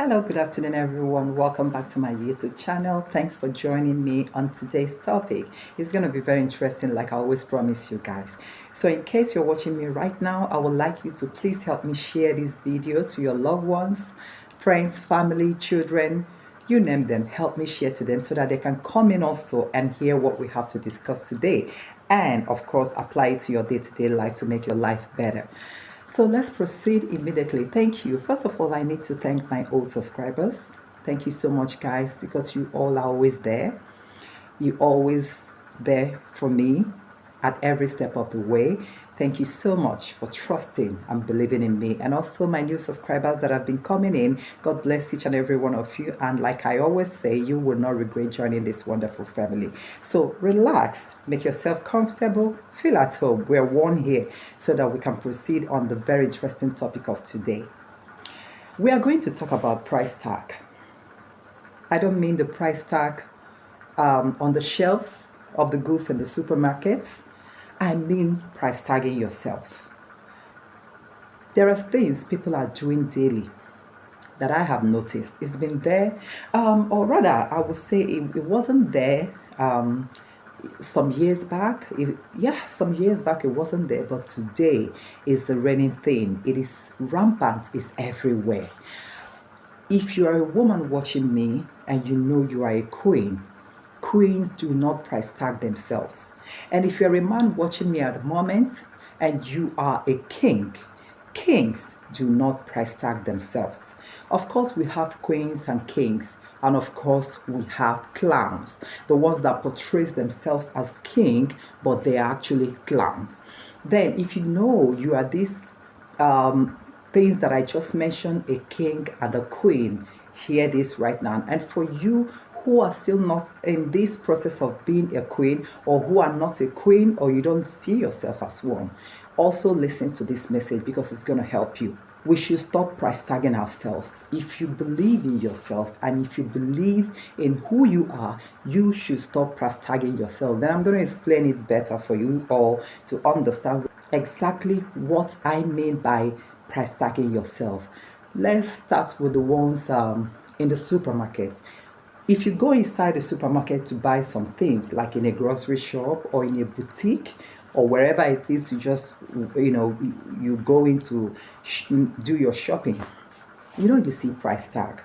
Hello, good afternoon, everyone. Welcome back to my YouTube channel. Thanks for joining me on today's topic. It's going to be very interesting, like I always promise you guys. So, in case you're watching me right now, I would like you to please help me share this video to your loved ones, friends, family, children. You name them, help me share to them so that they can come in also and hear what we have to discuss today. And of course, apply it to your day-to-day life to make your life better. So let's proceed immediately. Thank you. First of all, I need to thank my old subscribers. Thank you so much, guys, because you all are always there. You always there for me at every step of the way. Thank you so much for trusting and believing in me. And also my new subscribers that have been coming in. God bless each and every one of you. And like I always say, you will not regret joining this wonderful family. So relax, make yourself comfortable, feel at home. We're one here so that we can proceed on the very interesting topic of today. We are going to talk about price tag. I don't mean the price tag on the shelves of the goods in the supermarkets. I mean price tagging yourself. There are things people are doing daily that I have noticed. It's been there, or rather, I would say it wasn't there some years back. Some years back it wasn't there, but today is the reigning thing. It is rampant, it's everywhere. If you are a woman watching me and you know you are a queen, queens do not price tag themselves. And if you're a man watching me at the moment and you are a king, kings do not price tag themselves. Of course, we have queens and kings. And of course, we have clowns, the ones that portrays themselves as king, but they are actually clowns. Then, if you know you are these things that I just mentioned, a king and a queen, hear this right now. And for you who are still not in this process of being a queen, or who are not a queen, or you don't see yourself as one, also listen to this message because it's going to help you. We should stop price tagging ourselves. If you believe in yourself and if you believe in who you are, you should stop price tagging yourself. Then I'm going to explain it better for you all to understand exactly what I mean by price tagging yourself. Let's start with the ones in the supermarket. If you go inside a supermarket to buy some things, like in a grocery shop or in a boutique or wherever it is, you go into do your shopping, you see price tag.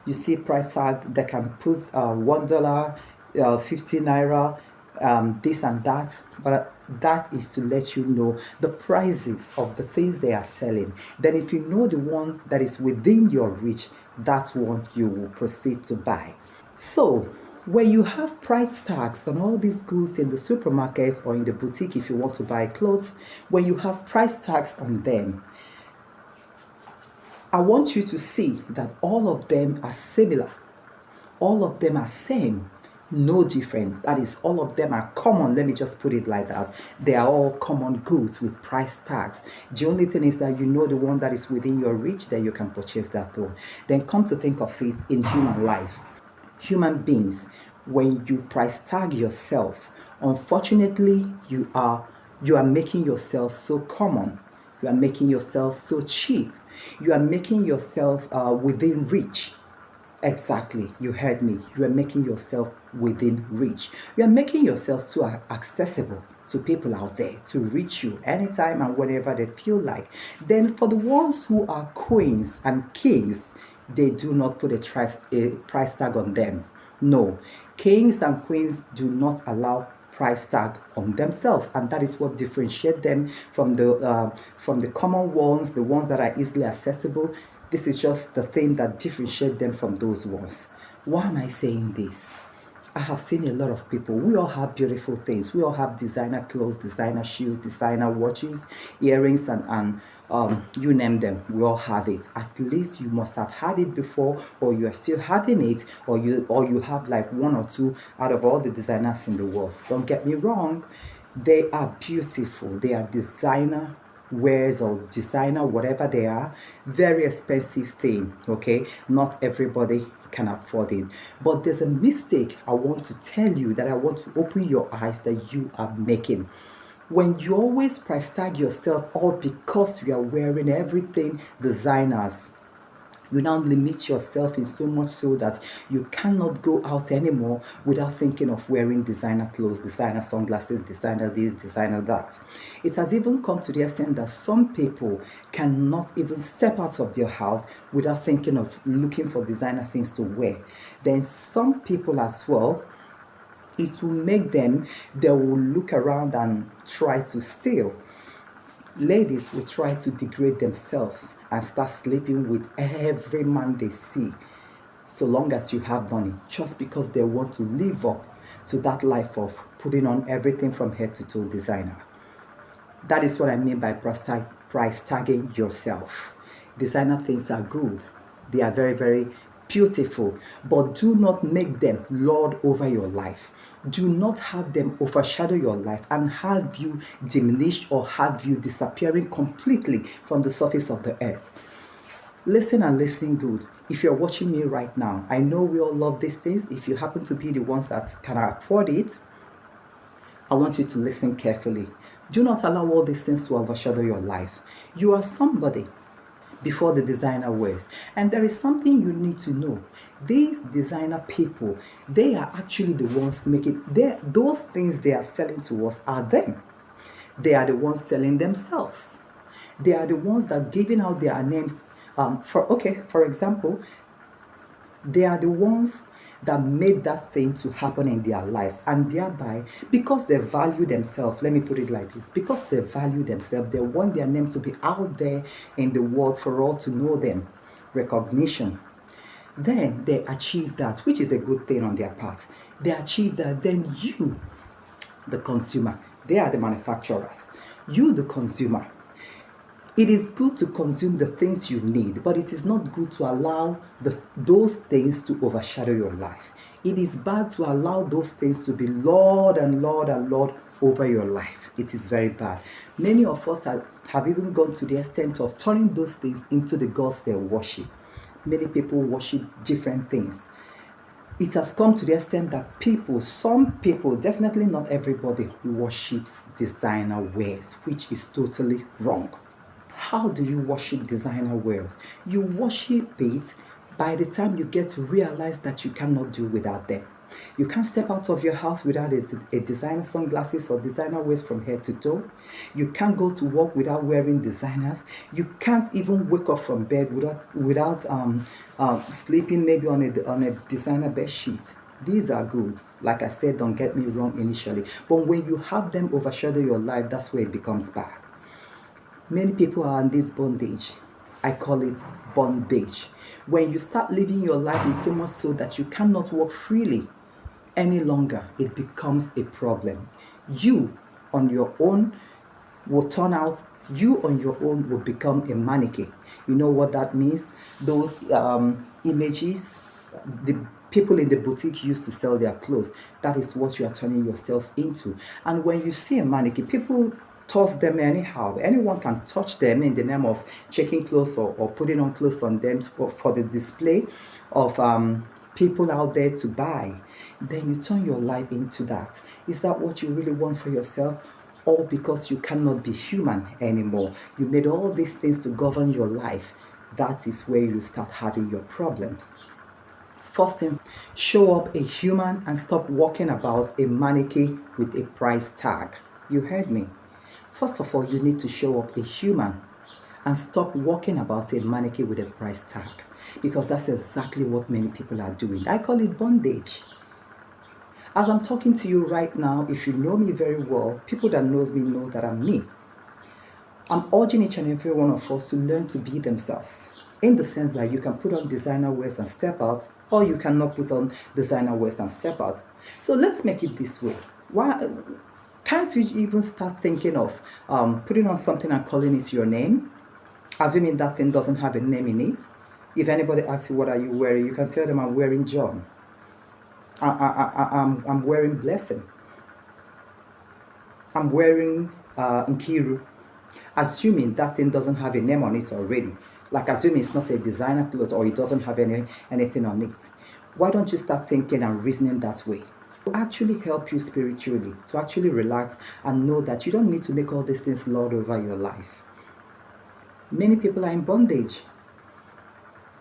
You see price tag that can put $1, 50 naira, this and that, but that is to let you know the prices of the things they are selling. Then if you know the one that is within your reach, that one you will proceed to buy. So when you have price tags on all these goods in the supermarkets or in the boutique, if you want to buy clothes, when you have price tags on them, I want you to see that all of them are similar. All of them are same, no different. That is, all of them are common. Let me just put it like that. They are all common goods with price tags. The only thing is that you know the one that is within your reach, then you can purchase that one. Then come to think of it, in human life, human beings, when you price tag yourself, unfortunately, you are making yourself so common. You are making yourself so cheap. You are making yourself within reach. Exactly, you heard me. You are making yourself within reach. You are making yourself too accessible to people out there to reach you anytime and whenever they feel like. Then for the ones who are queens and kings, they do not put a price tag on them. No, kings and queens do not allow price tag on themselves, and that is what differentiates them from the common ones, the ones that are easily accessible. This is just the thing that differentiates them from those ones. Why am I saying this? I have seen a lot of people. We all have beautiful things. We all have designer clothes, designer shoes, designer watches, earrings, and you name them. We all have it. At least you must have had it before, or you are still having it, or you have like one or two out of all the designers in the world. Don't get me wrong. They are beautiful. They are designer wares or designer, whatever they are, very expensive thing. Okay, not everybody can afford it, but there's a mistake I want to tell you, that I want to open your eyes, that you are making. When you always price tag yourself all because you are wearing everything designers, You now limit yourself in so much so that you cannot go out anymore without thinking of wearing designer clothes, designer sunglasses, designer this, designer that. It has even come to the extent that some people cannot even step out of their house without thinking of looking for designer things to wear. Then some people as well, it will make them, they will look around and try to steal. Ladies will try to degrade themselves and start sleeping with every man they see, so long as you have money, just because they want to live up to that life of putting on everything from head to toe designer. That is what I mean by price tagging yourself. Designer things are good. They are very, very beautiful, but do not make them lord over your life. Do not have them overshadow your life and have you diminished or have you disappearing completely from the surface of the earth. Listen and listen good. If you're watching me right now, I know we all love these things. If you happen to be the ones that can afford it, I want you to listen carefully. Do not allow all these things to overshadow your life. You are somebody before the designer wears. And there is something you need to know. These designer people, they are actually the ones making, those things they are selling to us are them. They are the ones selling themselves. They are the ones that are giving out their names. For example, they are the ones that made that thing to happen in their lives, and thereby, because they value themselves, let me put it like this, because they value themselves, they want their name to be out there in the world for all to know them, recognition. Then they achieve that, which is a good thing on their part. They achieve that, then you, the consumer, they are the manufacturers, you, the consumer, it is good to consume the things you need, but it is not good to allow those things to overshadow your life. It is bad to allow those things to be Lord and Lord and Lord over your life. It is very bad. Many of us have even gone to the extent of turning those things into the gods they worship. Many people worship different things. It has come to the extent that some people, definitely not everybody, worships designer wares, which is totally wrong. How do you worship designer wears? You worship it by the time you get to realize that you cannot do without them. You can't step out of your house without a designer sunglasses or designer wears from head to toe. You can't go to work without wearing designers. You can't even wake up from bed without sleeping maybe on a designer bed sheet. These are good. Like I said, don't get me wrong initially. But when you have them overshadow your life, that's where it becomes bad. Many people are in this bondage. I call it bondage. When you start living your life in so much so that you cannot walk freely any longer, it becomes a problem. You on your own will turn out, you on your own will become a mannequin. You know what that means? Those images, the people in the boutique used to sell their clothes. That is what you are turning yourself into. And when you see a mannequin, people toss them anyhow. Anyone can touch them in the name of checking clothes or putting on clothes on them for the display of people out there to buy. Then you turn your life into that. Is that what you really want for yourself? Or because you cannot be human anymore, you made all these things to govern your life? That is where you start having your problems. First thing, show up a human and stop walking about a mannequin with a price tag. You heard me. First of all, you need to show up a human and stop walking about a mannequin with a price tag, because that's exactly what many people are doing. I call it bondage. As I'm talking to you right now, if you know me very well, people that knows me know that I'm me. I'm urging each and every one of us to learn to be themselves, in the sense that you can put on designer wears and step out, or you cannot put on designer wears and step out. So let's make it this way. Why can't you even start thinking of putting on something and calling it your name, assuming that thing doesn't have a name in it? If anybody asks you what are you wearing, you can tell them I'm wearing John. I'm wearing Blessing. I'm wearing Nkiru. Assuming that thing doesn't have a name on it already. Like assuming it's not a designer clothes or it doesn't have anything on it. Why don't you start thinking and reasoning that way? To actually help you spiritually, to actually relax and know that you don't need to make all these things lord over your life. Many people are in bondage.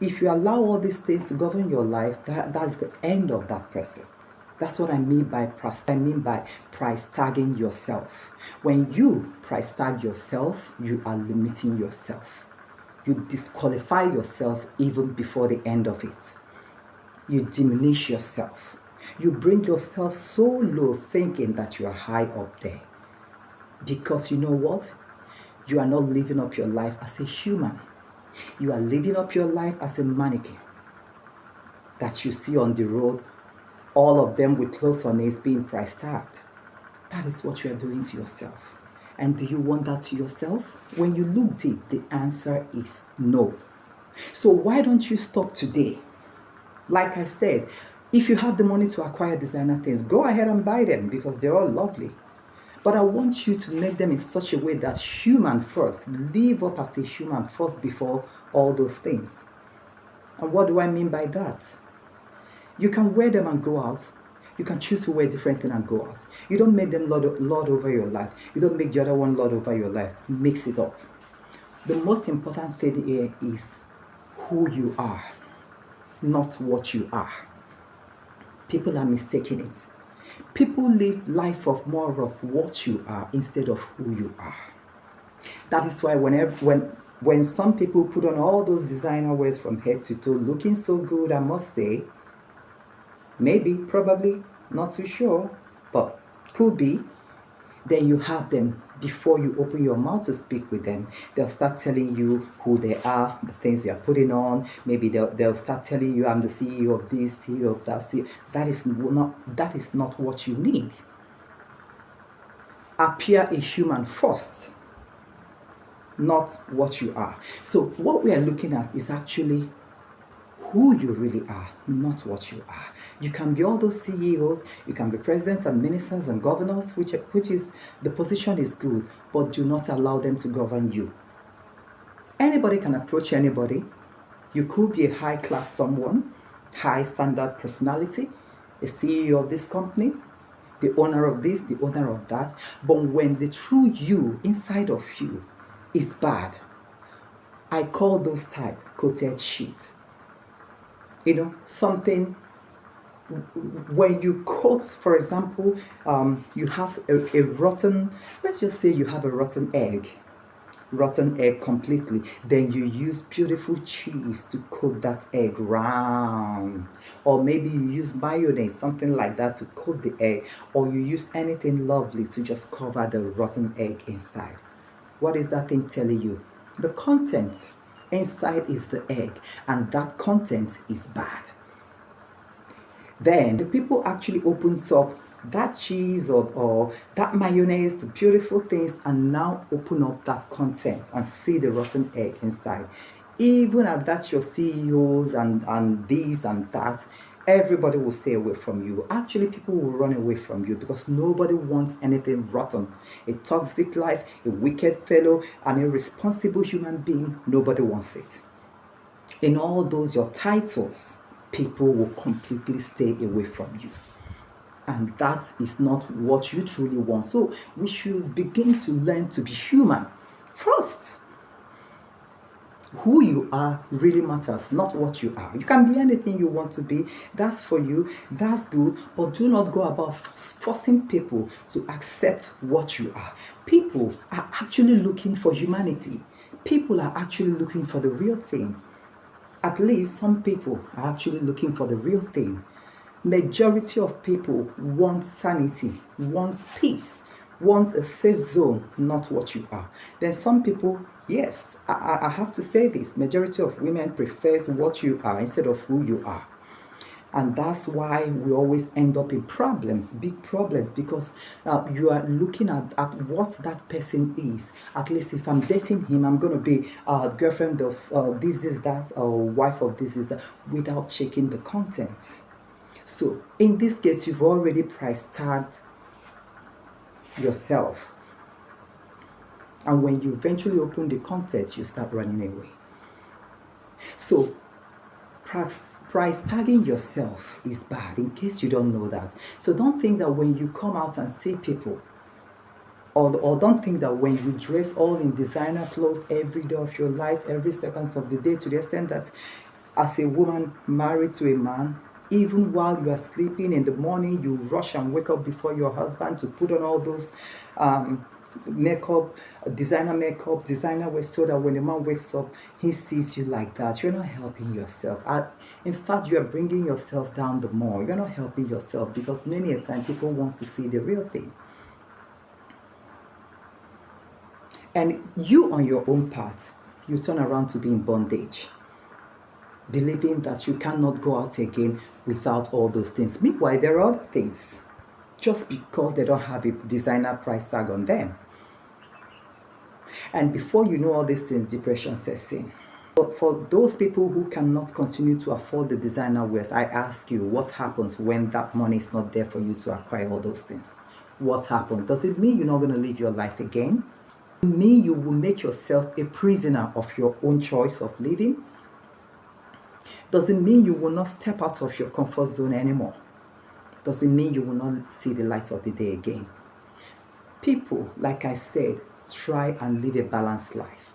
If you allow all these things to govern your life, that's the end of that person. That's what I mean by price tagging yourself. When you price tag yourself, you are limiting yourself. You disqualify yourself even before the end of it. You diminish yourself. You bring yourself so low thinking that you are high up there. Because you know what? You are not living up your life as a human. You are living up your life as a mannequin that you see on the road, all of them with clothes on is being price tagged. That is what you are doing to yourself. And do you want that to yourself? When you look deep, the answer is no. So why don't you stop today? Like I said, if you have the money to acquire designer things, go ahead and buy them because they're all lovely. But I want you to make them in such a way that human first, live up as a human first before all those things. And what do I mean by that? You can wear them and go out. You can choose to wear different things and go out. You don't make them lord over your life. You don't make the other one lord over your life. Mix it up. The most important thing here is who you are, not what you are. People are mistaking it. People live life of more of what you are instead of who you are. That is why when some people put on all those designer wears from head to toe, looking so good, I must say, maybe, probably, not too sure, but could be, then you have them before you open your mouth to speak with them. They'll start telling you who they are, the things they are putting on. Maybe they'll start telling you, I'm the CEO of this, CEO of that. That is not what you need. Appear a human first, not what you are. So what we are looking at is actually who you really are, not what you are. You can be all those CEOs, you can be presidents and ministers and governors, which is, the position is good, but do not allow them to govern you. Anybody can approach anybody. You could be a high class someone, high standard personality, a CEO of this company, the owner of this, the owner of that. But when the true you inside of you is bad, I call those type coated shit. You know, something, when you coat, for example, you have a rotten, let's just say you have a rotten egg completely, then you use beautiful cheese to coat that egg round, or maybe you use mayonnaise, something like that, to coat the egg, or you use anything lovely to just cover the rotten egg inside. What is that thing telling you? The content inside is the egg, and that content is bad. Then the people actually opens up that cheese or that mayonnaise, the beautiful things, and now open up that content and see the rotten egg inside. Even at that, your CEOs and this and that, everybody will stay away from you. Actually, people will run away from you because nobody wants anything rotten. A toxic life, a wicked fellow, an irresponsible human being, nobody wants it. In all those your titles, people will completely stay away from you. And that is not what you truly want. So we should begin to learn to be human first. Who you are really matters, not what you are. You can be anything you want to be. That's for you. That's good. But do not go about forcing people to accept what you are. People are actually looking for humanity. People are actually looking for the real thing. At least some people are actually looking for the real thing. Majority of people want sanity, wants peace, wants a safe zone, not what you are. Then some people, yes, I have to say this, majority of women prefers what you are instead of who you are. And that's why we always end up in problems, big problems, because you are looking at what that person is. At least if I'm dating him, I'm going to be girlfriend of this is that, or wife of this is that, without checking the content. So in this case, you've already price tagged yourself. And when you eventually open the content, you start running away. So price tagging yourself is bad, in case you don't know that. So don't think that when you come out and see people, or don't think that when you dress all in designer clothes every day of your life, every second of the day, to the extent that As a woman married to a man, even while you are sleeping in the morning, you rush and wake up before your husband to put on all those makeup, designer wear, so that when the man wakes up, he sees you like that. You're not helping yourself. In fact, you are bringing yourself down the more. You're not helping yourself, because many a time people want to see the real thing. And you, on your own part, you turn around to be in bondage, believing that you cannot go out again without all those things. Meanwhile, there are other things, just because they don't have a designer price tag on them. And before you know all these things, depression sets in. But for those people who cannot continue to afford the designer wears, I ask you, what happens when that money is not there for you to acquire all those things? What happens? Does it mean you're not going to live your life again? Does it mean you will make yourself a prisoner of your own choice of living? Does it mean you will not step out of your comfort zone anymore? Does it mean you will not see the light of the day again? People, like I said, try and live a balanced life.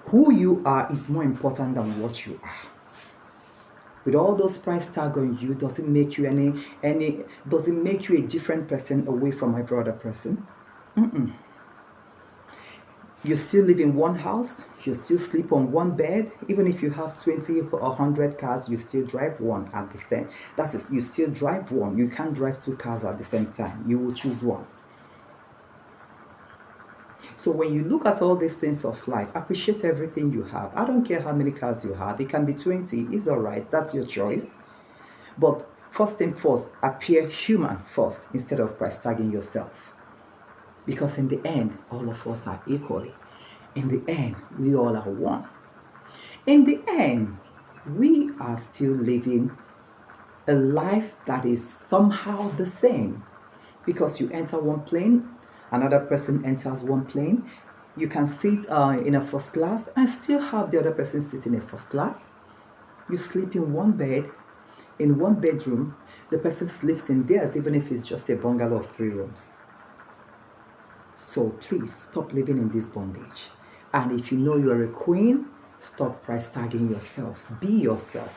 Who you are is more important than what you are. With all those price tag on you, does it make you does it make you a different person away from every other person? You still live in one house, you still sleep on one bed. Even if you have 20 or 100 cars, you still drive one at the same. That is, you still drive one. You can't drive 2 cars at the same time. You will choose one. So when you look at all these things of life, appreciate everything you have. I don't care how many cars you have. It can be 20. It's all right. That's your choice. But first and foremost, appear human first instead of price tagging yourself. Because in the end, all of us are equally. In the end, we all are one. In the end, we are still living a life that is somehow the same. Because you enter one plane, another person enters one plane. You can sit in a first class and still have the other person sit in a first class. You sleep in one bed, in one bedroom. The person sleeps in theirs, even if it's just a bungalow of 3 rooms. So please stop living in this bondage. And if you know you're a queen, stop price tagging yourself. Be yourself.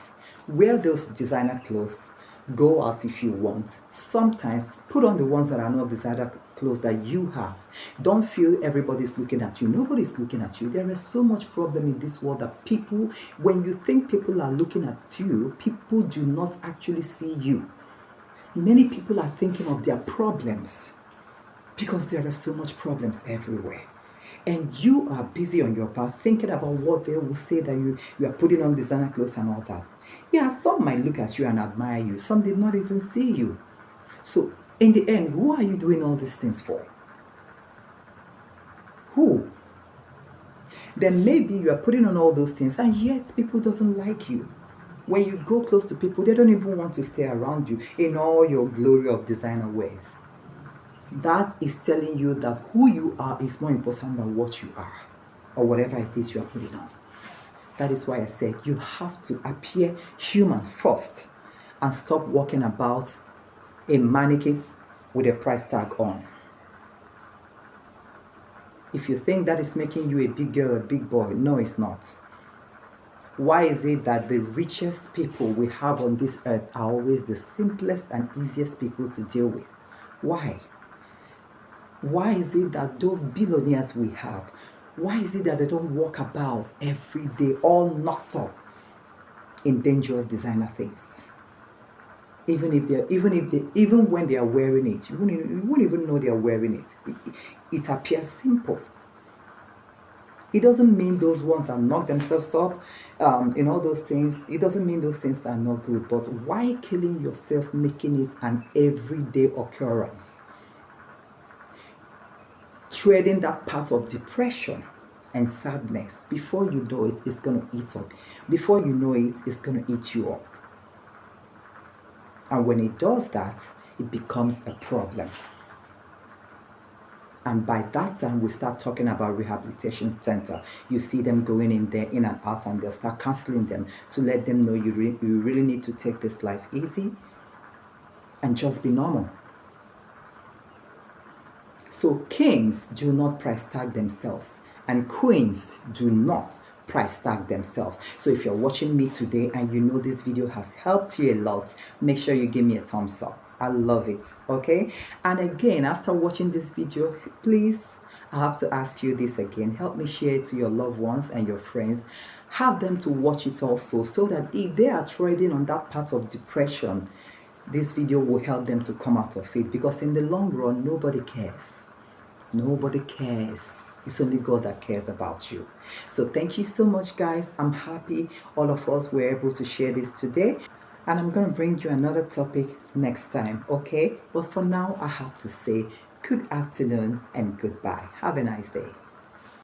Wear those designer clothes. Go out if you want. Sometimes put on the ones that are not designer clothes that you have. Don't feel everybody's looking at you. Nobody's looking at you. There is so much problem in this world that people, when you think people are looking at you, people do not actually see you. Many people are thinking of their problems, because there are so much problems everywhere. And you are busy on your part thinking about what they will say that you are putting on designer clothes and all that. Yeah, some might look at you and admire you. Some did not even see you. So in the end, who are you doing all these things for? Who? Then maybe you are putting on all those things and yet people doesn't like you. When you go close to people, they don't even want to stay around you in all your glory of designer ways. That is telling you that who you are is more important than what you are, or whatever it is you are putting on. That is why I said you have to appear human first and stop walking about a mannequin with a price tag on. If you think that is making you a big girl, a big boy, no, it's not. Why is it that the richest people we have on this earth are always the simplest and easiest people to deal with? Why? Why is it that those billionaires we have, why is it that they don't walk about every day all knocked up in dangerous designer things? Even when they are wearing it, you won't even know they are wearing it. It appears simple. It doesn't mean those ones that knock themselves up in all those things. It doesn't mean those things are not good. But why killing yourself, making it an everyday occurrence? Treading that path of depression and sadness. Before you know it, it's going to eat up. Before you know it, it's going to eat you up. And when it does that, it becomes a problem. And by that time, we start talking about rehabilitation center. You see them going in there, in and out, and they'll start counseling them to let them know you really need to take this life easy and just be normal. So kings do not price tag themselves, and queens do not price tag themselves. So if you're watching me today and you know this video has helped you a lot, make sure you give me a thumbs up. I love it. Okay, and again, after watching this video, please, I have to ask you this again. Help me share it to your loved ones and your friends. Have them to watch it also, so that if they are treading on that path of depression, this video will help them to come out of it. Because in the long run, nobody cares. Nobody cares. It's only God that cares about you. So thank you so much, guys. I'm happy all of us were able to share this today. And I'm going to bring you another topic next time, okay? But for now, I have to say good afternoon and goodbye. Have a nice day.